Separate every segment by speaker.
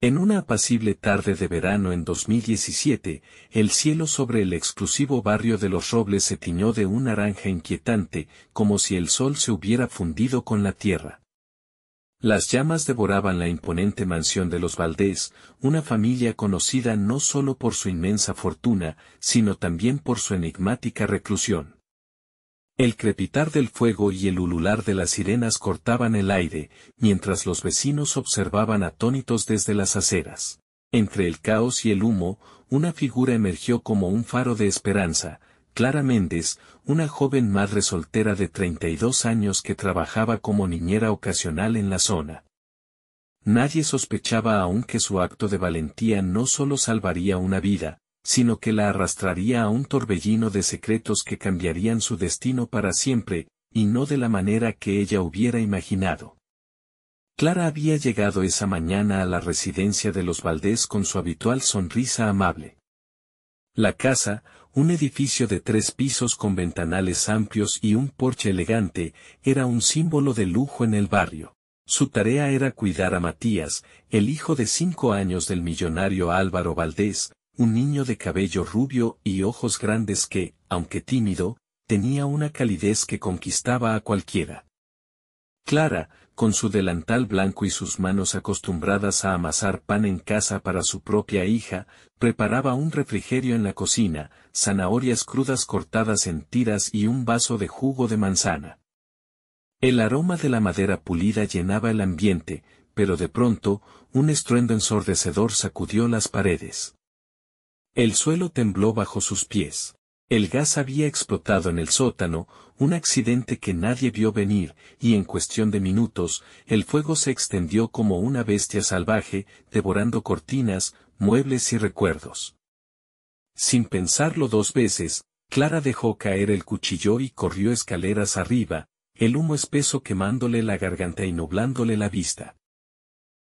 Speaker 1: En una apacible tarde de verano en 2017, el cielo sobre el exclusivo barrio de Los Robles se tiñó de un naranja inquietante, como si el sol se hubiera fundido con la tierra. Las llamas devoraban la imponente mansión de los Valdés, una familia conocida no solo por su inmensa fortuna, sino también por su enigmática reclusión. El crepitar del fuego y el ulular de las sirenas cortaban el aire, mientras los vecinos observaban atónitos desde las aceras. Entre el caos y el humo, una figura emergió como un faro de esperanza: Clara Méndez, una joven madre soltera de 32 años que trabajaba como niñera ocasional en la zona. Nadie sospechaba aún que su acto de valentía no solo salvaría una vida, sino que la arrastraría a un torbellino de secretos que cambiarían su destino para siempre, y no de la manera que ella hubiera imaginado. Clara había llegado esa mañana a la residencia de los Valdés con su habitual sonrisa amable. La casa, un edificio de 3 pisos con ventanales amplios y un porche elegante, era un símbolo de lujo en el barrio. Su tarea era cuidar a Matías, el hijo de 5 años del millonario Álvaro Valdés, un niño de cabello rubio y ojos grandes que, aunque tímido, tenía una calidez que conquistaba a cualquiera. Clara, con su delantal blanco y sus manos acostumbradas a amasar pan en casa para su propia hija, preparaba un refrigerio en la cocina, zanahorias crudas cortadas en tiras y un vaso de jugo de manzana. El aroma de la madera pulida llenaba el ambiente, pero de pronto, un estruendo ensordecedor sacudió las paredes. El suelo tembló bajo sus pies. El gas había explotado en el sótano, un accidente que nadie vio venir, y en cuestión de minutos, el fuego se extendió como una bestia salvaje, devorando cortinas, muebles y recuerdos. Sin pensarlo 2 veces, Clara dejó caer el cuchillo y corrió escaleras arriba, el humo espeso quemándole la garganta y nublándole la vista.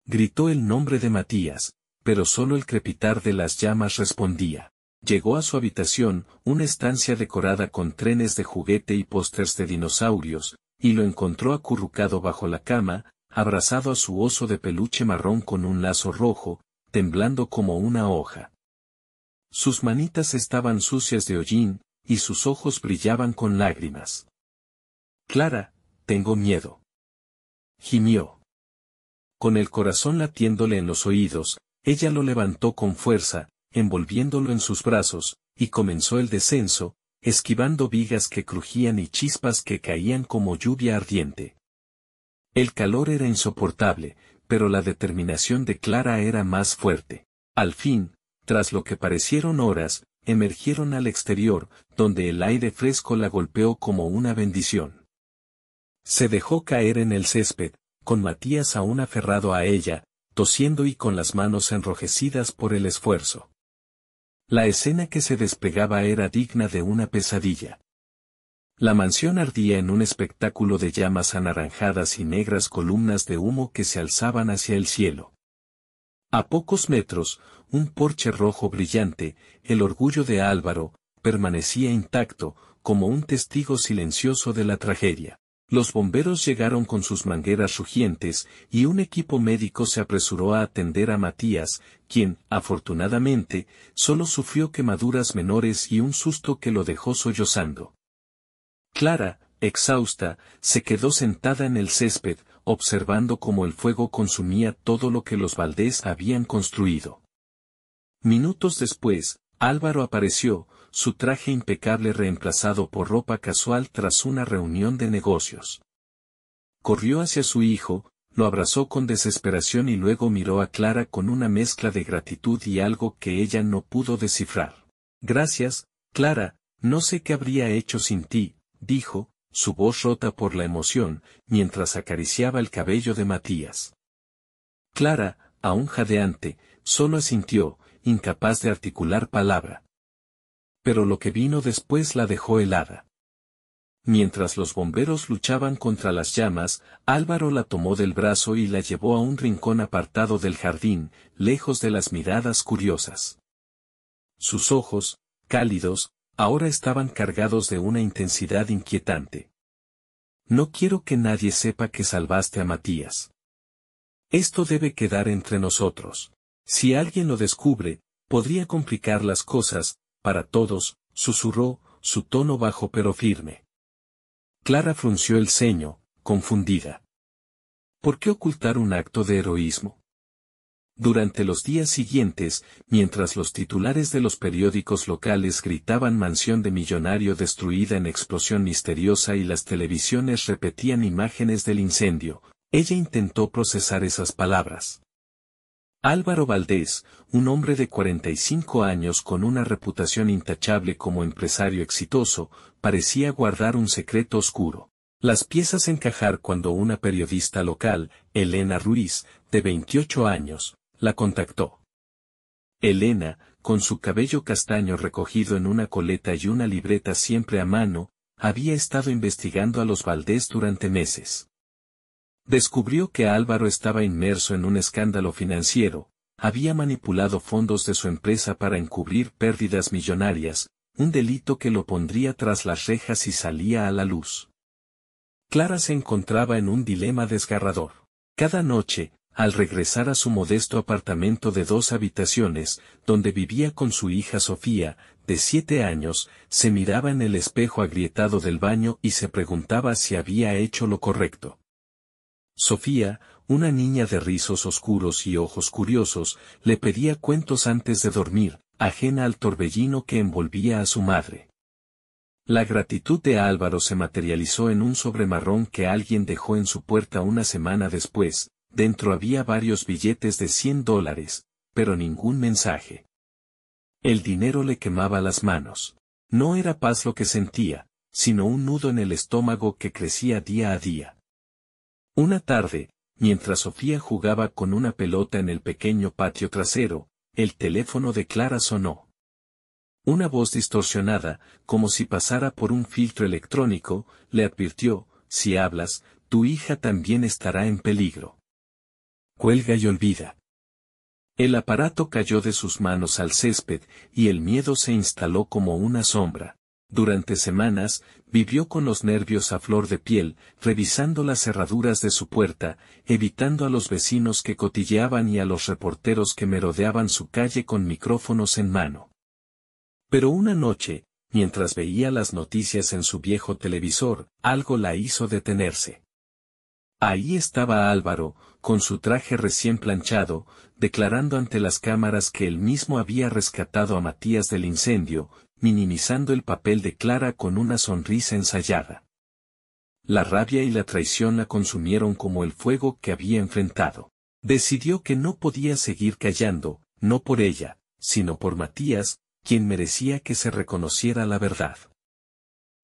Speaker 1: Gritó el nombre de Matías, pero solo el crepitar de las llamas respondía. Llegó a su habitación, una estancia decorada con trenes de juguete y pósters de dinosaurios, y lo encontró acurrucado bajo la cama, abrazado a su oso de peluche marrón con un lazo rojo, temblando como una hoja. Sus manitas estaban sucias de hollín, y sus ojos brillaban con lágrimas. «Clara, tengo miedo», gimió. Con el corazón latiéndole en los oídos, ella lo levantó con fuerza, envolviéndolo en sus brazos, y comenzó el descenso, esquivando vigas que crujían y chispas que caían como lluvia ardiente. El calor era insoportable, pero la determinación de Clara era más fuerte. Al fin, tras lo que parecieron horas, emergieron al exterior, donde el aire fresco la golpeó como una bendición. Se dejó caer en el césped, con Matías aún aferrado a ella, tosiendo y con las manos enrojecidas por el esfuerzo. La escena que se desplegaba era digna de una pesadilla. La mansión ardía en un espectáculo de llamas anaranjadas y negras columnas de humo que se alzaban hacia el cielo. A pocos metros, un porche rojo brillante, el orgullo de Álvaro, permanecía intacto, como un testigo silencioso de la tragedia. Los bomberos llegaron con sus mangueras rugientes, y un equipo médico se apresuró a atender a Matías, quien, afortunadamente, solo sufrió quemaduras menores y un susto que lo dejó sollozando. Clara, exhausta, se quedó sentada en el césped, observando cómo el fuego consumía todo lo que los Valdés habían construido. Minutos después, Álvaro apareció, su traje impecable reemplazado por ropa casual tras una reunión de negocios. Corrió hacia su hijo, lo abrazó con desesperación y luego miró a Clara con una mezcla de gratitud y algo que ella no pudo descifrar. «Gracias, Clara, no sé qué habría hecho sin ti», dijo, su voz rota por la emoción, mientras acariciaba el cabello de Matías. Clara, aún jadeante, solo asintió, incapaz de articular palabra. Pero lo que vino después la dejó helada. Mientras los bomberos luchaban contra las llamas, Álvaro la tomó del brazo y la llevó a un rincón apartado del jardín, lejos de las miradas curiosas. Sus ojos, cálidos, ahora estaban cargados de una intensidad inquietante. «No quiero que nadie sepa que salvaste a Matías. Esto debe quedar entre nosotros». Si alguien lo descubre, podría complicar las cosas, para todos, susurró, su tono bajo pero firme. Clara frunció el ceño, confundida. ¿Por qué ocultar un acto de heroísmo? Durante los días siguientes, mientras los titulares de los periódicos locales gritaban mansión de millonario destruida en explosión misteriosa y las televisiones repetían imágenes del incendio, ella intentó procesar esas palabras. Álvaro Valdés, un hombre de 45 años con una reputación intachable como empresario exitoso, parecía guardar un secreto oscuro. Las piezas encajar cuando una periodista local, Elena Ruiz, de 28 años, la contactó. Elena, con su cabello castaño recogido en una coleta y una libreta siempre a mano, había estado investigando a los Valdés durante meses. Descubrió que Álvaro estaba inmerso en un escándalo financiero, había manipulado fondos de su empresa para encubrir pérdidas millonarias, un delito que lo pondría tras las rejas si salía a la luz. Clara se encontraba en un dilema desgarrador. Cada noche, al regresar a su modesto apartamento de 2 habitaciones, donde vivía con su hija Sofía, de 7 años, se miraba en el espejo agrietado del baño y se preguntaba si había hecho lo correcto. Sofía, una niña de rizos oscuros y ojos curiosos, le pedía cuentos antes de dormir, ajena al torbellino que envolvía a su madre. La gratitud de Álvaro se materializó en un sobre marrón que alguien dejó en su puerta una semana después, dentro había varios billetes de $100, pero ningún mensaje. El dinero le quemaba las manos. No era paz lo que sentía, sino un nudo en el estómago que crecía día a día. Una tarde, mientras Sofía jugaba con una pelota en el pequeño patio trasero, el teléfono de Clara sonó. Una voz distorsionada, como si pasara por un filtro electrónico, le advirtió, si hablas, tu hija también estará en peligro. Cuelga y olvida. El aparato cayó de sus manos al césped, y el miedo se instaló como una sombra. Durante semanas, vivió con los nervios a flor de piel, revisando las cerraduras de su puerta, evitando a los vecinos que cotilleaban y a los reporteros que merodeaban su calle con micrófonos en mano. Pero una noche, mientras veía las noticias en su viejo televisor, algo la hizo detenerse. Ahí estaba Álvaro, con su traje recién planchado, declarando ante las cámaras que él mismo había rescatado a Matías del incendio, minimizando el papel de Clara con una sonrisa ensayada. La rabia y la traición la consumieron como el fuego que había enfrentado. Decidió que no podía seguir callando, no por ella, sino por Matías, quien merecía que se reconociera la verdad.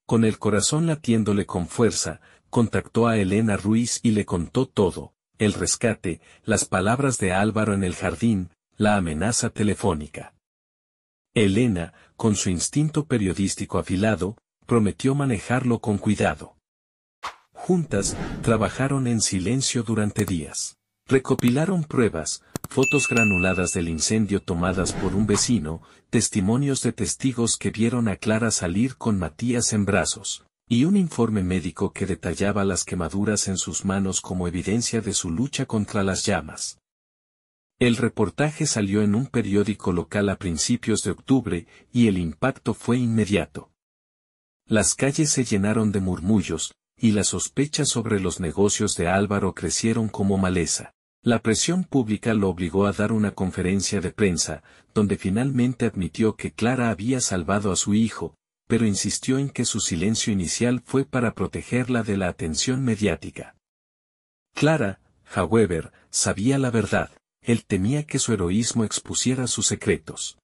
Speaker 1: Con el corazón latiéndole con fuerza, contactó a Elena Ruiz y le contó todo, el rescate, las palabras de Álvaro en el jardín, la amenaza telefónica. Elena, con su instinto periodístico afilado, prometió manejarlo con cuidado. Juntas, trabajaron en silencio durante días. Recopilaron pruebas, fotos granuladas del incendio tomadas por un vecino, testimonios de testigos que vieron a Clara salir con Matías en brazos, y un informe médico que detallaba las quemaduras en sus manos como evidencia de su lucha contra las llamas. El reportaje salió en un periódico local a principios de octubre, y el impacto fue inmediato. Las calles se llenaron de murmullos, y las sospechas sobre los negocios de Álvaro crecieron como maleza. La presión pública lo obligó a dar una conferencia de prensa, donde finalmente admitió que Clara había salvado a su hijo, pero insistió en que su silencio inicial fue para protegerla de la atención mediática. Clara, however, sabía la verdad, él temía que su heroísmo expusiera sus secretos.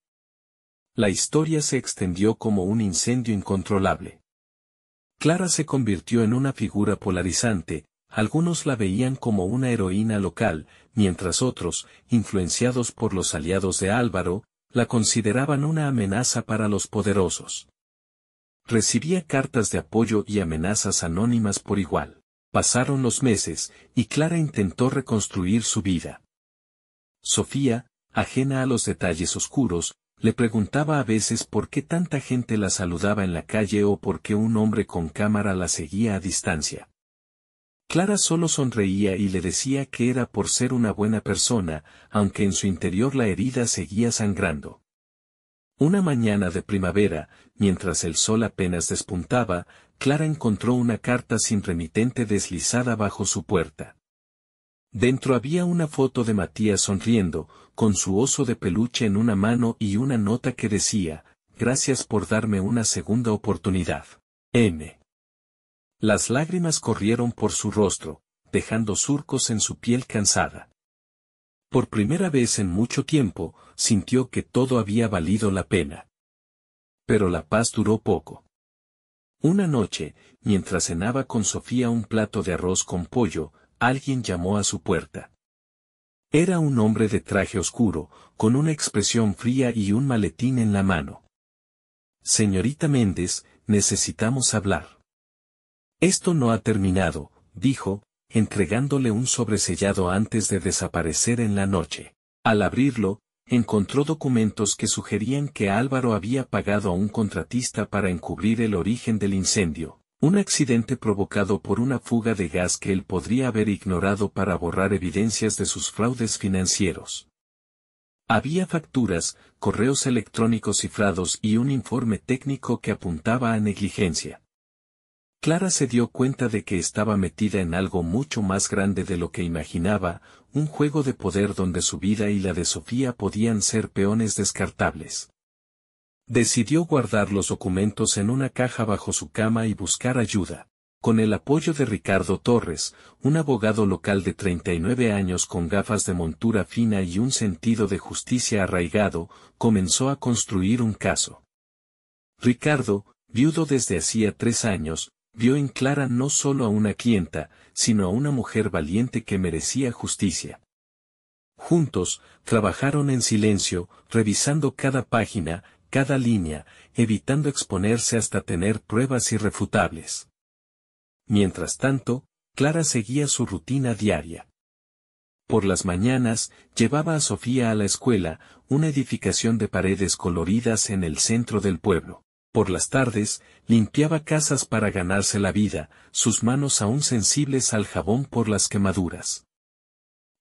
Speaker 1: La historia se extendió como un incendio incontrolable. Clara se convirtió en una figura polarizante, algunos la veían como una heroína local, mientras otros, influenciados por los aliados de Álvaro, la consideraban una amenaza para los poderosos. Recibía cartas de apoyo y amenazas anónimas por igual. Pasaron los meses, y Clara intentó reconstruir su vida. Sofía, ajena a los detalles oscuros, le preguntaba a veces por qué tanta gente la saludaba en la calle o por qué un hombre con cámara la seguía a distancia. Clara solo sonreía y le decía que era por ser una buena persona, aunque en su interior la herida seguía sangrando. Una mañana de primavera, mientras el sol apenas despuntaba, Clara encontró una carta sin remitente deslizada bajo su puerta. Dentro había una foto de Matías sonriendo, con su oso de peluche en una mano y una nota que decía: «Gracias por darme una segunda oportunidad. M». Las lágrimas corrieron por su rostro, dejando surcos en su piel cansada. Por primera vez en mucho tiempo, sintió que todo había valido la pena. Pero la paz duró poco. Una noche, mientras cenaba con Sofía un plato de arroz con pollo, alguien llamó a su puerta. Era un hombre de traje oscuro, con una expresión fría y un maletín en la mano. «Señorita Méndez, necesitamos hablar». «Esto no ha terminado», dijo, entregándole un sobresellado antes de desaparecer en la noche. Al abrirlo, encontró documentos que sugerían que Álvaro había pagado a un contratista para encubrir el origen del incendio, un accidente provocado por una fuga de gas que él podría haber ignorado para borrar evidencias de sus fraudes financieros. Había facturas, correos electrónicos cifrados y un informe técnico que apuntaba a negligencia. Clara se dio cuenta de que estaba metida en algo mucho más grande de lo que imaginaba, un juego de poder donde su vida y la de Sofía podían ser peones descartables. Decidió guardar los documentos en una caja bajo su cama y buscar ayuda. Con el apoyo de Ricardo Torres, un abogado local de 39 años con gafas de montura fina y un sentido de justicia arraigado, comenzó a construir un caso. Ricardo, viudo desde hacía 3 años, vio en Clara no solo a una clienta, sino a una mujer valiente que merecía justicia. Juntos, trabajaron en silencio, revisando cada página, cada línea, evitando exponerse hasta tener pruebas irrefutables. Mientras tanto, Clara seguía su rutina diaria. Por las mañanas, llevaba a Sofía a la escuela, una edificación de paredes coloridas en el centro del pueblo. Por las tardes, limpiaba casas para ganarse la vida, sus manos aún sensibles al jabón por las quemaduras.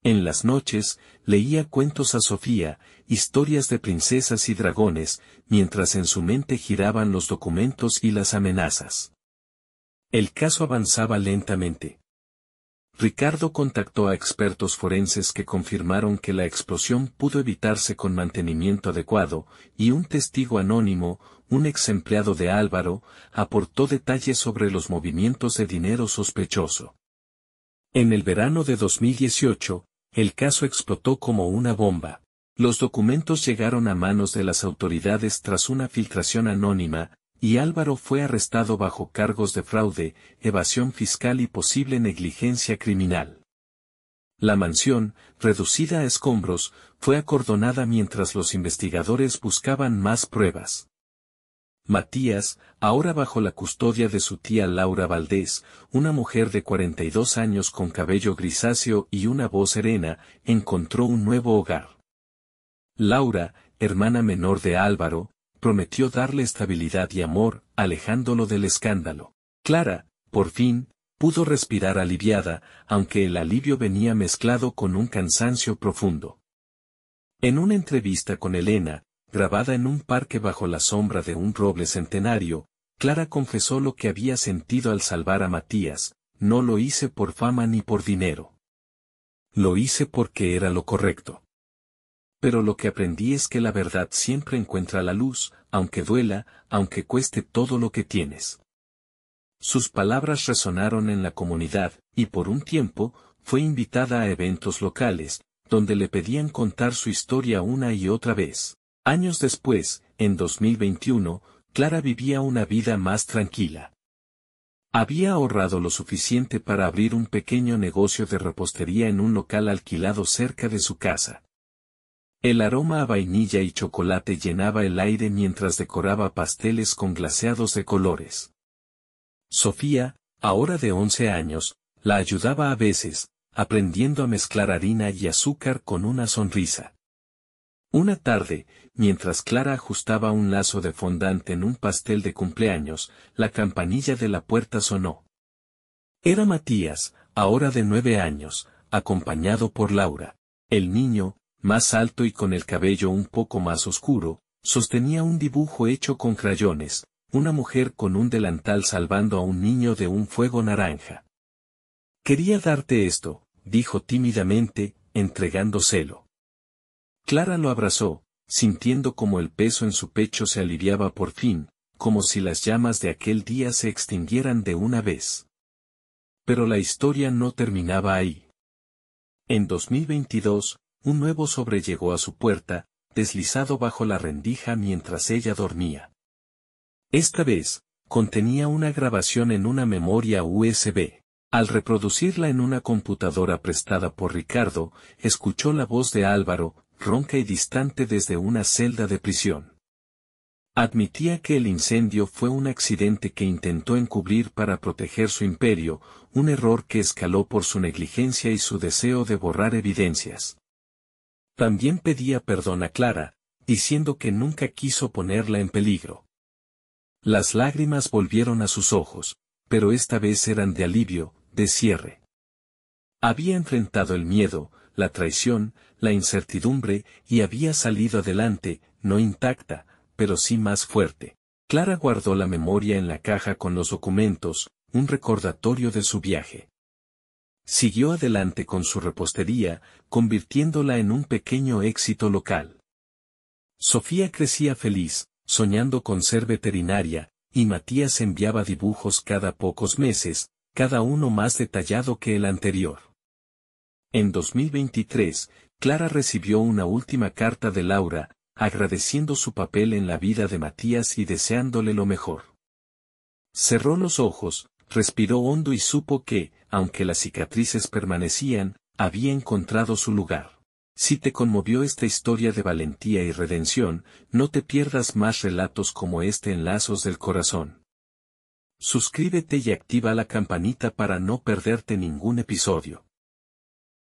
Speaker 1: En las noches, leía cuentos a Sofía, historias de princesas y dragones, mientras en su mente giraban los documentos y las amenazas. El caso avanzaba lentamente. Ricardo contactó a expertos forenses que confirmaron que la explosión pudo evitarse con mantenimiento adecuado, y un testigo anónimo, un ex empleado de Álvaro, aportó detalles sobre los movimientos de dinero sospechoso. En el verano de 2018, el caso explotó como una bomba. Los documentos llegaron a manos de las autoridades tras una filtración anónima, y Álvaro fue arrestado bajo cargos de fraude, evasión fiscal y posible negligencia criminal. La mansión, reducida a escombros, fue acordonada mientras los investigadores buscaban más pruebas. Matías, ahora bajo la custodia de su tía Laura Valdés, una mujer de 42 años con cabello grisáceo y una voz serena, encontró un nuevo hogar. Laura, hermana menor de Álvaro, prometió darle estabilidad y amor, alejándolo del escándalo. Clara, por fin, pudo respirar aliviada, aunque el alivio venía mezclado con un cansancio profundo. En una entrevista con Elena, grabada en un parque bajo la sombra de un roble centenario, Clara confesó lo que había sentido al salvar a Matías: «No lo hice por fama ni por dinero. Lo hice porque era lo correcto. Pero lo que aprendí es que la verdad siempre encuentra la luz, aunque duela, aunque cueste todo lo que tienes». Sus palabras resonaron en la comunidad, y por un tiempo, fue invitada a eventos locales, donde le pedían contar su historia una y otra vez. Años después, en 2021, Clara vivía una vida más tranquila. Había ahorrado lo suficiente para abrir un pequeño negocio de repostería en un local alquilado cerca de su casa. El aroma a vainilla y chocolate llenaba el aire mientras decoraba pasteles con glaseados de colores. Sofía, ahora de 11 años, la ayudaba a veces, aprendiendo a mezclar harina y azúcar con una sonrisa. Una tarde, mientras Clara ajustaba un lazo de fondant en un pastel de cumpleaños, la campanilla de la puerta sonó. Era Matías, ahora de 9 años, acompañado por Laura. El niño, más alto y con el cabello un poco más oscuro, sostenía un dibujo hecho con crayones, una mujer con un delantal salvando a un niño de un fuego naranja. Quería darte esto, dijo tímidamente, entregándoselo. Clara lo abrazó, sintiendo como el peso en su pecho se aliviaba por fin, como si las llamas de aquel día se extinguieran de una vez. Pero la historia no terminaba ahí. En 2022, un nuevo sobre llegó a su puerta, deslizado bajo la rendija mientras ella dormía. Esta vez, contenía una grabación en una memoria USB. Al reproducirla en una computadora prestada por Ricardo, escuchó la voz de Álvaro, ronca y distante desde una celda de prisión. Admitía que el incendio fue un accidente que intentó encubrir para proteger su imperio, un error que escaló por su negligencia y su deseo de borrar evidencias. También pedía perdón a Clara, diciendo que nunca quiso ponerla en peligro. Las lágrimas volvieron a sus ojos, pero esta vez eran de alivio, de cierre. Había enfrentado el miedo, la traición, la incertidumbre, y había salido adelante, no intacta, pero sí más fuerte. Clara guardó la memoria en la caja con los documentos, un recordatorio de su viaje. Siguió adelante con su repostería, convirtiéndola en un pequeño éxito local. Sofía crecía feliz, soñando con ser veterinaria, y Matías enviaba dibujos cada pocos meses, cada uno más detallado que el anterior. En 2023, Clara recibió una última carta de Laura, agradeciendo su papel en la vida de Matías y deseándole lo mejor. Cerró los ojos, respiró hondo y supo que, aunque las cicatrices permanecían, había encontrado su lugar. Si te conmovió esta historia de valentía y redención, no te pierdas más relatos como este en Lazos del Corazón. Suscríbete y activa la campanita para no perderte ningún episodio.